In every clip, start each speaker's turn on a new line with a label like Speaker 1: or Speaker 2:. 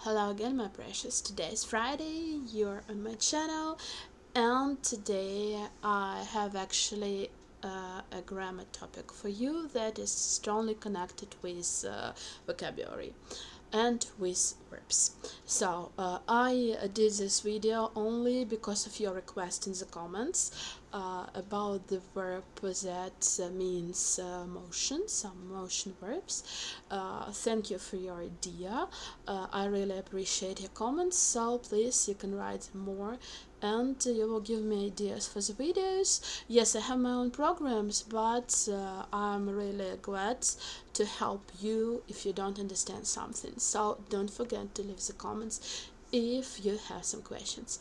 Speaker 1: Hello again, my precious. Today is Friday, you're on my channel, and today I have actually a grammar topic for you that is strongly connected with vocabulary and with verbs. So I did this video only because of your request in the comments about the verb that means motion, some motion verbs. Thank you for your idea. I really appreciate your comments, so please you can write more and you will give me ideas for the videos. Yes, I have my own programs, but I'm really glad to help you if you don't understand something. So don't forget to leave the comments if you have some questions.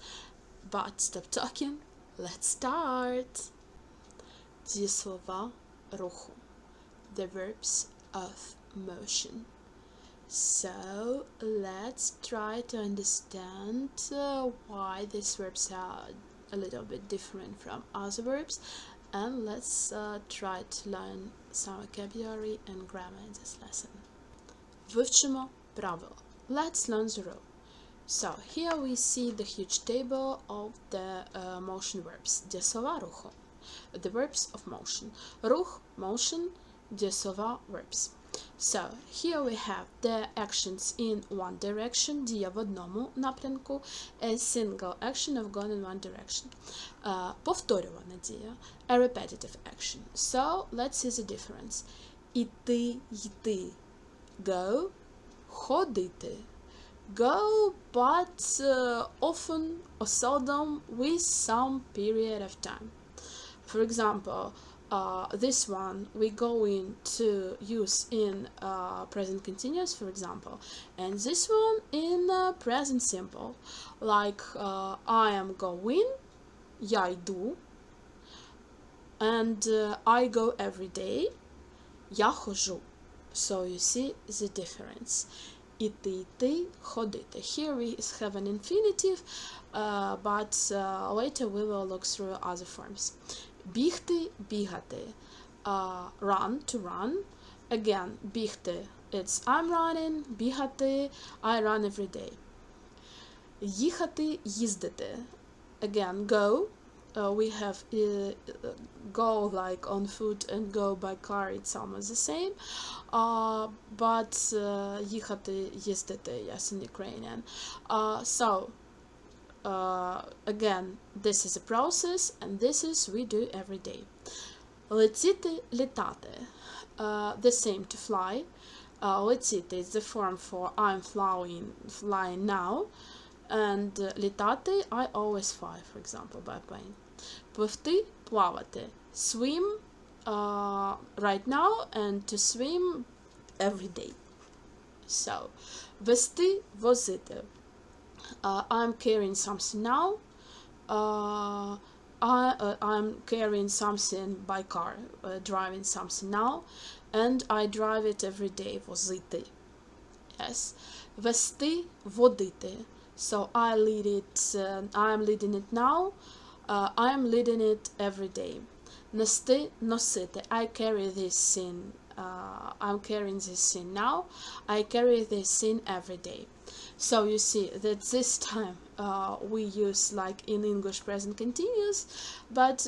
Speaker 1: But stop talking, let's start. Ці слова руху, the verbs of motion. So let's try to understand why these verbs are a little bit different from other verbs, and let's try to learn some vocabulary and grammar in this lesson. Вивчимо правила. Let's learn the rule. So here we see the huge table of the motion verbs. Дієслова руху, the verbs of motion. Рух, motion, дієслова verbs. So, here we have the actions in one direction, дія в одному напрямку, a single action of going in one direction. Повторювана дія, a repetitive action. So, let's see the difference. Іти, йти, go, ходити. Go, but often or seldom with some period of time. For example, this one we're going to use in present continuous, for example, and this one in present simple, like I am going, я йду, and I go every day, я ходжу. So you see the difference. Іти, йти, ходити. Here we have an infinitive, but later we will look through other forms. Бігти, бігати. Run, to run. Again, бігти, it's I'm running. Бігати, I run every day. Їхати, їздити. Again, go. We have go like on foot and go by car, it's almost the same. But їхати, їздити, yes, in Ukrainian. So, again, this is a process, and this is we do every day. Летіти, літати. The same to fly. Летіти is the form for I'm flying now. And літати, I always fly, for example, by plane. Пливти, плавати. Swim right now, and to swim every day. So, вести, возити. I'm carrying something now. I'm carrying something by car, driving something now, and I drive it every day. Возити. Yes. Вести, водити. So I lead it. I'm leading it now. I'm leading it every day. Нести, носити. I carry this thing. I'm carrying this thing now. I carry this thing every day. So you see that this time we use like in English present continuous, but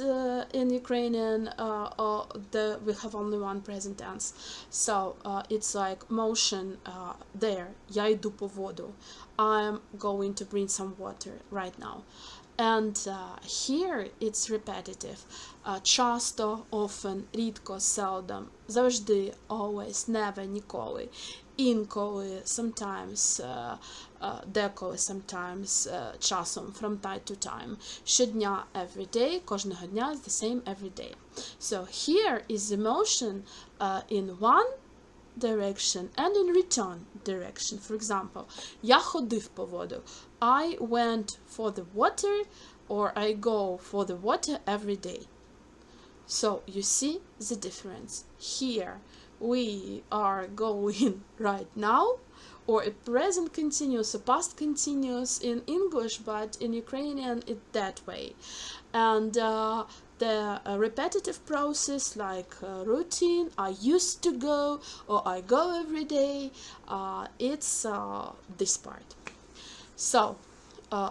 Speaker 1: in Ukrainian we have only one present tense. So it's like motion there. Я йду по воду. I'm going to bring some water right now. And here it's repetitive. Часто, often, рідко, seldom, завжди, always, never, ніколи, інколи, sometimes, деколи, sometimes, часом, from time to time, щодня, every day, кожного дня is the same every day. So here is the motion in one direction and in return direction. For example, я ходив по воду. I went for the water, or I go for the water every day. So you see the difference. Here we are going right now, or a present continuous, a past continuous in English, but in Ukrainian it's that way. And the repetitive process, like routine, I used to go, or I go every day, it's this part. So,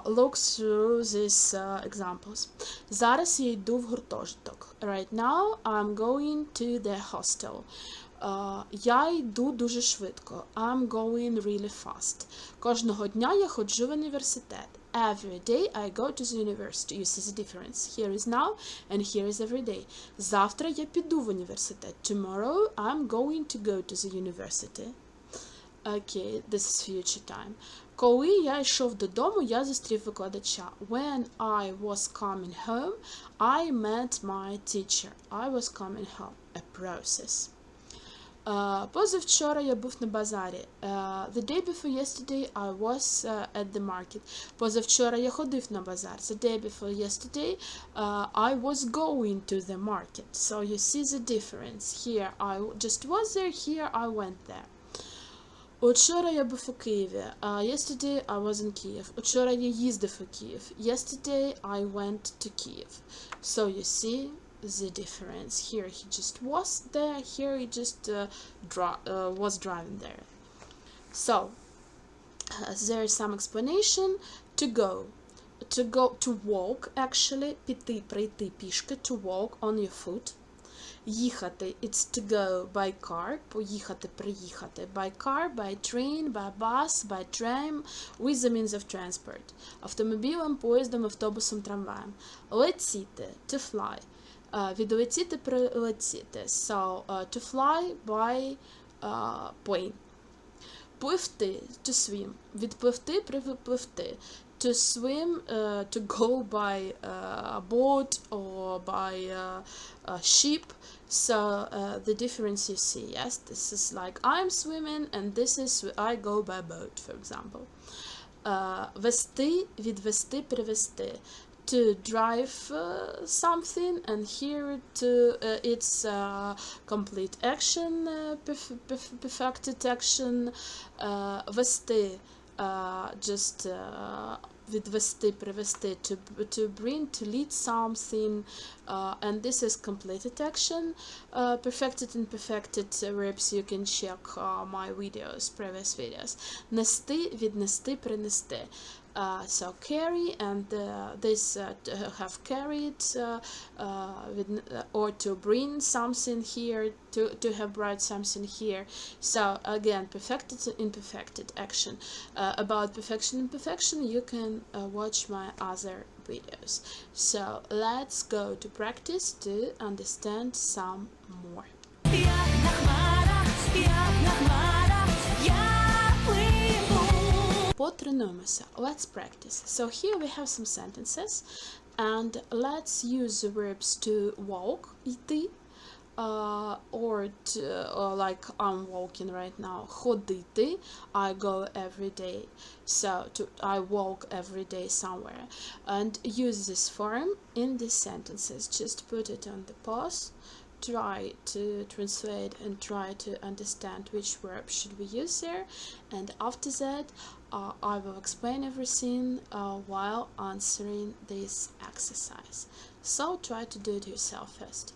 Speaker 1: look through these examples. Зараз я йду в гуртожиток. Right now I'm going to the hostel. Я йду дуже швидко. I'm going really fast. Кожного дня я ходжу в університет. Every day I go to the university. You see the difference. Here is now and here is every day. Завтра я піду в університет. Tomorrow I'm going to go to the university. Okay, this is future time. Коли я йшов додому, я зустрів викладача. When I was coming home, I met my teacher. I was coming home. A process. Позавчора я був на базарі. The day before yesterday I was at the market. Позавчора я ходив на базар. The day before yesterday I was going to the market. So you see the difference. Here I just was there, here I went there. Учора я був у Києві. Yesterday I was in Kyiv. Учора я їздив у Київ. Yesterday I went to Kyiv. So you see the difference. Here he just was there. Here he just was driving there. So there is some explanation. To go, to walk actually. Піти, пройти пішки. To walk on your foot. Їхати, it's to go by car, поїхати, приїхати, by car, by train, by bus, by tram, with the means of transport. Автомобілем, поїздом, автобусом, трамваєм. Летіти, to fly. Відлетіти, прилетіти. So, to fly by plane. Пливти, to swim. Відпливти, привипливти. To swim, to go by boat or by ship. So the difference you see, yes, this is like I'm swimming and this is I go by boat, for example. Вести, відвести, привести. To drive something, and here it's complete action, perfected action. Вести, just відвести, привести, to bring, to lead something, and this is completed action. Perfected and imperfected verbs you can check my videos, previous videos. Нести, віднести, принести. So carry, and this have carried, or to bring something here, to have brought something here. So again, perfected and imperfected action. About perfection and imperfection you can watch my other videos. So let's go to practice to understand some more. Потренуємося. Let's practice. So here we have some sentences, and let's use the verbs to walk, йти, or like I'm walking right now. Ходити, I go every day. So I walk every day somewhere. And use this form in these sentences. Just put it on the pause. Try to translate and try to understand which verb should we use there, and after that I will explain everything while answering this exercise. So try to do it yourself first.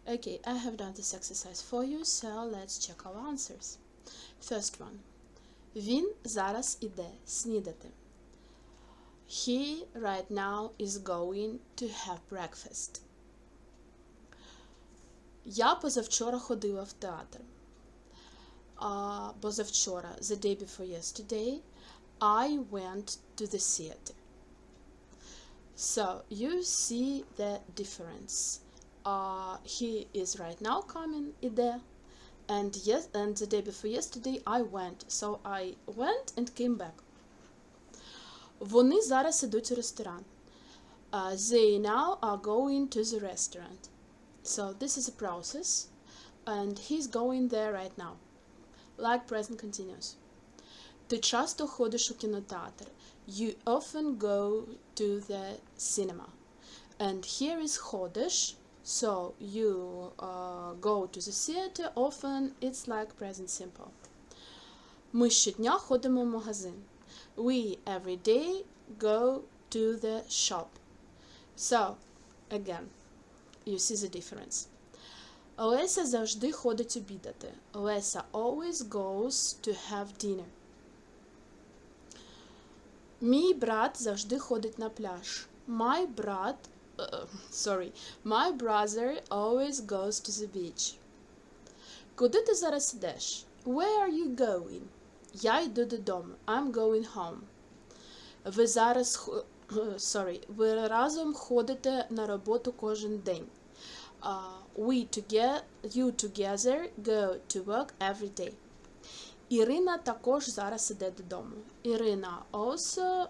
Speaker 1: Okay, I have done this exercise for you, so let's check our answers. First one. Він зараз іде снідати. He right now is going to have breakfast. Я позавчора ходила в театр. Позавчора, the day before yesterday, I went to the theater. So, you see the difference. He is right now coming, іде. And the day before yesterday, I went. So, I went and came back. Вони зараз ідуть у ресторан. They now are going to the restaurant. So this is a process, and he's going there right now. Like present continuous. Ти часто ходиш у кінотеатр. You often go to the cinema. And here is ходиш. So you go to the theater often. It's like present simple. Ми щодня ходимо в магазин. We every day go to the shop. So, again, you see the difference. Elsa завжди ходить обідати. Elsa always goes to have dinner. Мій брат завжди ходить на пляж. My brother always goes to the beach. Куди ти зараз ідеш? Where are you going? Я йду додому. I'm going home. Ви разом ходите на роботу кожен день. You together go to work every day. Ірина також зараз іде додому. Ірина also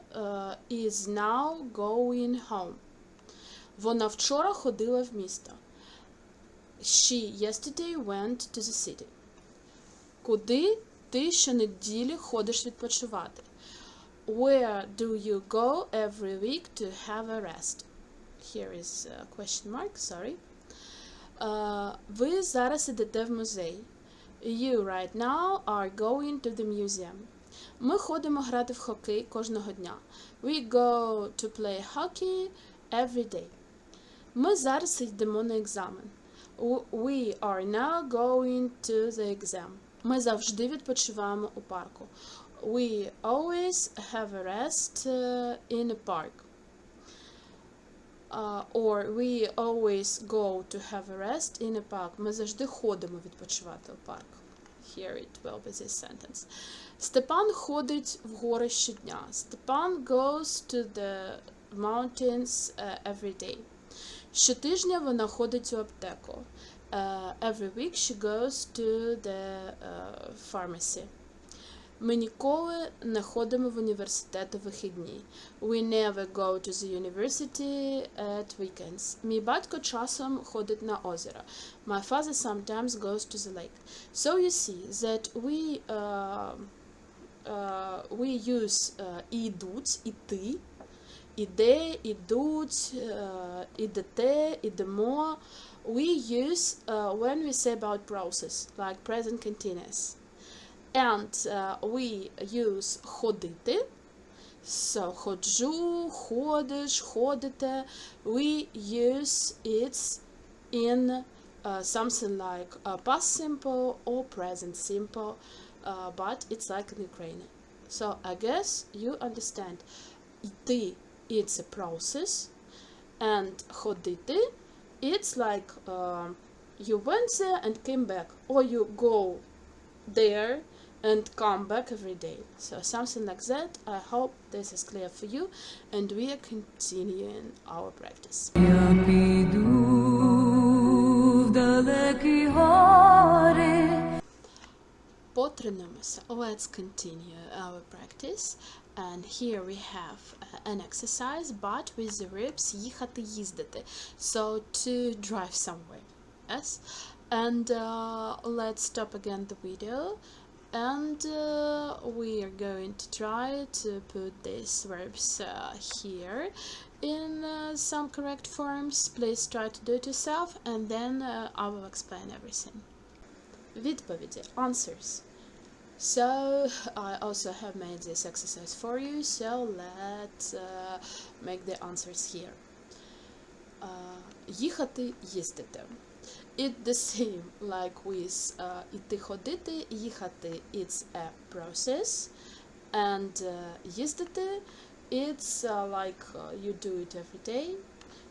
Speaker 1: is now going home. Вона вчора ходила в місто. She yesterday went to the city. Куди ти щонеділі ходиш відпочивати? Where do you go every week to have a rest? Here is a question mark, sorry. Ви зараз ідете в музей. You right now are going to the museum. Ми ходимо грати в хокей кожного дня. We go to play hockey every day. Ми зараз йдемо на екзамен. We are now going to the exam. Ми завжди відпочиваємо у парку. We always have a rest in a park. Or we always go to have a rest in a park. Ми завжди ходимо відпочивати у парк. Here it will be this sentence. Степан ходить в гори щодня. Степан goes to the mountains every day. Щотижня вона ходить у аптеку. Every week she goes to the pharmacy. Ми ніколи не ходимо в університет у вихідні. We never go to the university at weekends. Мій батько часом ходить на озеро. My father sometimes goes to the lake. So you see that we use ідуть, іти, іде, ідуть, ідете, ідемо. We use when we say about process, like present continuous. And we use ходити. So, ходжу, ходиш, ходите. We use it in something like past simple or present simple, but it's like in Ukrainian. So, I guess you understand. Йти, it's a process. And ходити, it's like you went there and came back. Or you go there and come back every day. So something like that. I hope this is clear for you, and we are continuing our practice.
Speaker 2: Я піду в далекі гори.
Speaker 1: Потренуємося. Let's continue our practice. And here we have an exercise, but with the verbs їхати, їздити. So to drive somewhere. Yes? And let's stop again the video. And we are going to try to put these verbs here in some correct forms. Please try to do it yourself, and then I will explain everything. Відповіді, answers. So I also have made this exercise for you, so let's make the answers here. Їхати, їздити. It's the same like with іти, ходити, їхати, it's a process, and їздити, it's like you do it every day.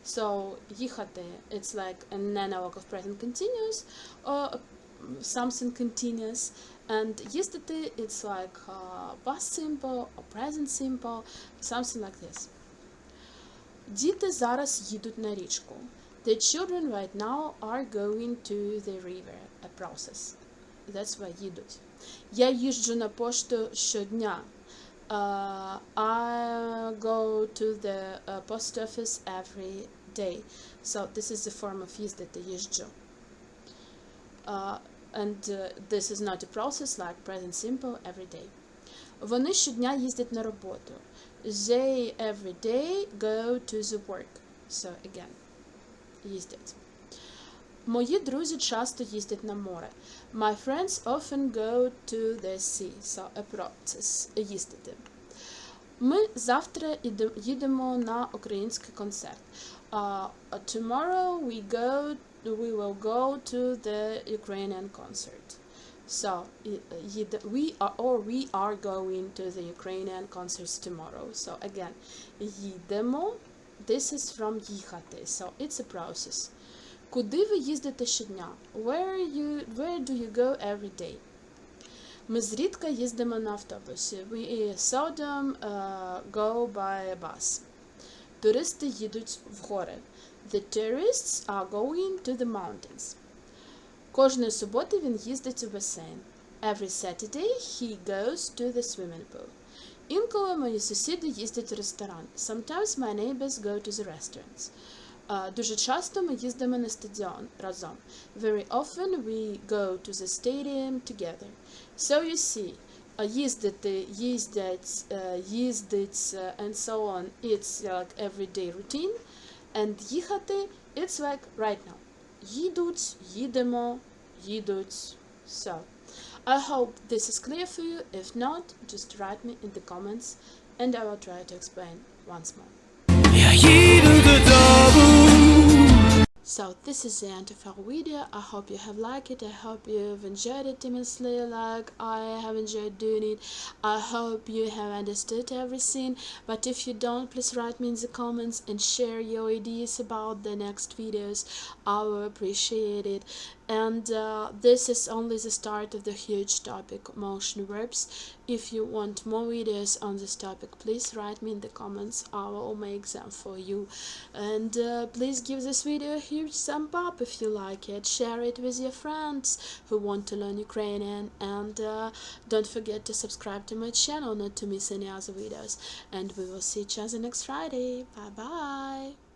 Speaker 1: So їхати, it's like an analog of present continuous or something continuous, and їздити, it's like past simple or present simple, something like this. Діти зараз їдуть на річку. The children right now are going to the river, a process. That's why їдуть. Я їжджу на пошту щодня. I go to the post office every day. So this is the form of їздити, їжджу. And this is not a process like present simple every day. Вони щодня їздять на роботу. They every day go to the work. So again. Їздять. Мої друзі часто їздять на море. My friends often go to the sea. So a process. Їздити. Ми завтра їдемо на український концерт. Tomorrow we will go to the Ukrainian concert. So, we are going to the Ukrainian concerts tomorrow. So, again, їдемо. This is from їхати. So, it's a process. Куди ви їздите щодня? Where do you go every day? Ми зрідка їздимо на автобусі. We seldom go by a bus. Туристи їдуть в гори. The tourists are going to the mountains. Кожної суботи він їздить у басейн. Every Saturday he goes to the swimming pool. Інколи мої сусіди їздять у ресторан. Sometimes my neighbors go to the restaurants. Дуже часто ми їздимо на стадіон разом. Very often we go to the stadium together. So you see, їздити, їздять, їздить, and so on, it's like everyday routine. And їхати, it's like right now. Їдуть, їдемо, їдуть. So, I hope this is clear for you. If not, just write me in the comments and I will try to explain once more.
Speaker 2: Я їду додому.
Speaker 1: So this is the end of our video. I hope you have liked it. I hope you've enjoyed it immensely like I have enjoyed doing it. I hope you have understood everything. But if you don't, please write me in the comments and share your ideas about the next videos. I will appreciate it. And this is only the start of the huge topic, motion verbs. If you want more videos on this topic, please write me in the comments. I will make them for you. And please give this video a huge thumb up if you like it. Share it with your friends who want to learn Ukrainian. And don't forget to subscribe to my channel not to miss any other videos. And we will see each other next Friday. Bye bye.